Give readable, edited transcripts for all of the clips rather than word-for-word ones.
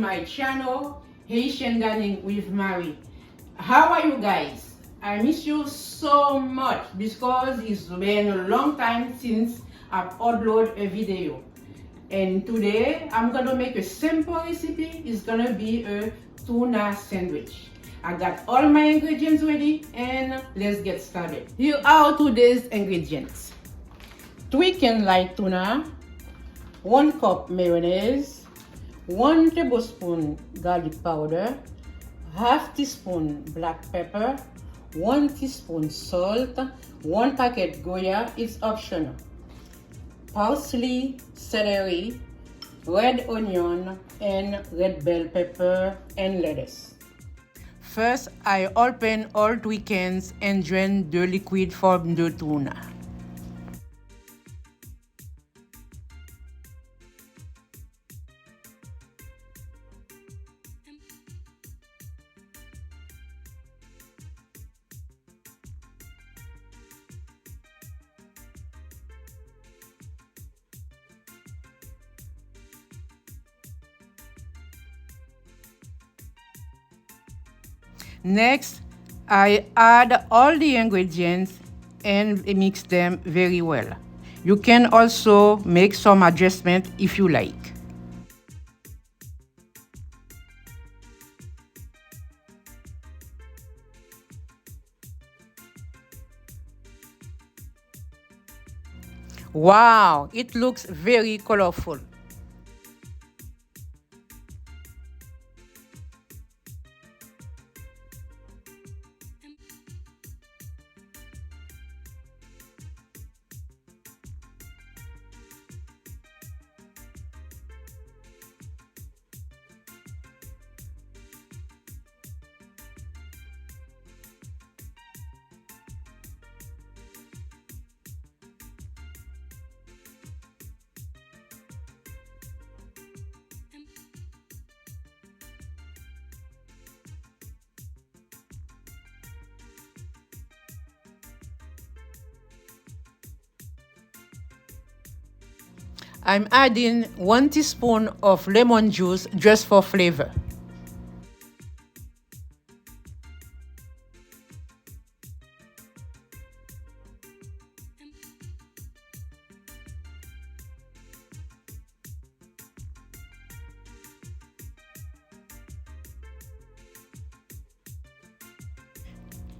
my channel, Haitian Dining with Marie. How are you guys? I miss you so much because it's been a long time since I've uploaded a video. And today I'm gonna make a simple recipe. It's gonna be a tuna sandwich. I got all my ingredients ready and let's get started. Here are today's ingredients. 3 cans light tuna, 1 cup mayonnaise, 1 tablespoon garlic powder, half teaspoon black pepper, 1 teaspoon salt, 1 packet Goya, it's optional, parsley, celery, red onion, and red bell pepper and lettuce. First, I open all 3 cans and drain the liquid from the tuna. Next, I add all the ingredients and mix them very well. You can also make some adjustment if you like. Wow, it looks very colorful. I'm adding 1 teaspoon of lemon juice just for flavor.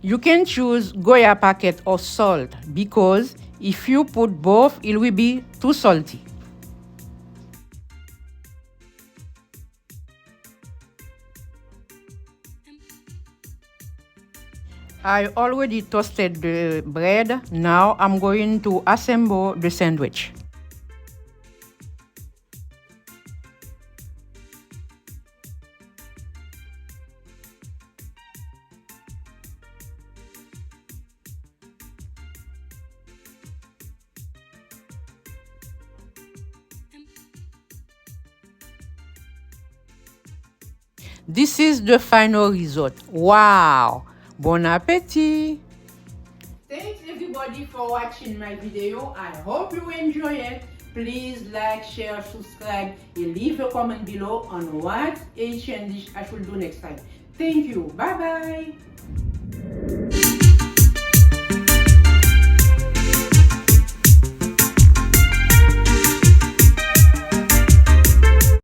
You can choose Goya packet or salt because if you put both, it will be too salty. I already toasted the bread. Now I'm going to assemble the sandwich. This is the final result. Wow! Bon appétit! Thanks everybody for watching my video. I hope you enjoy it. Please like, share, subscribe, and leave a comment below on what Haitian dish I should do next time. Thank you. Bye bye.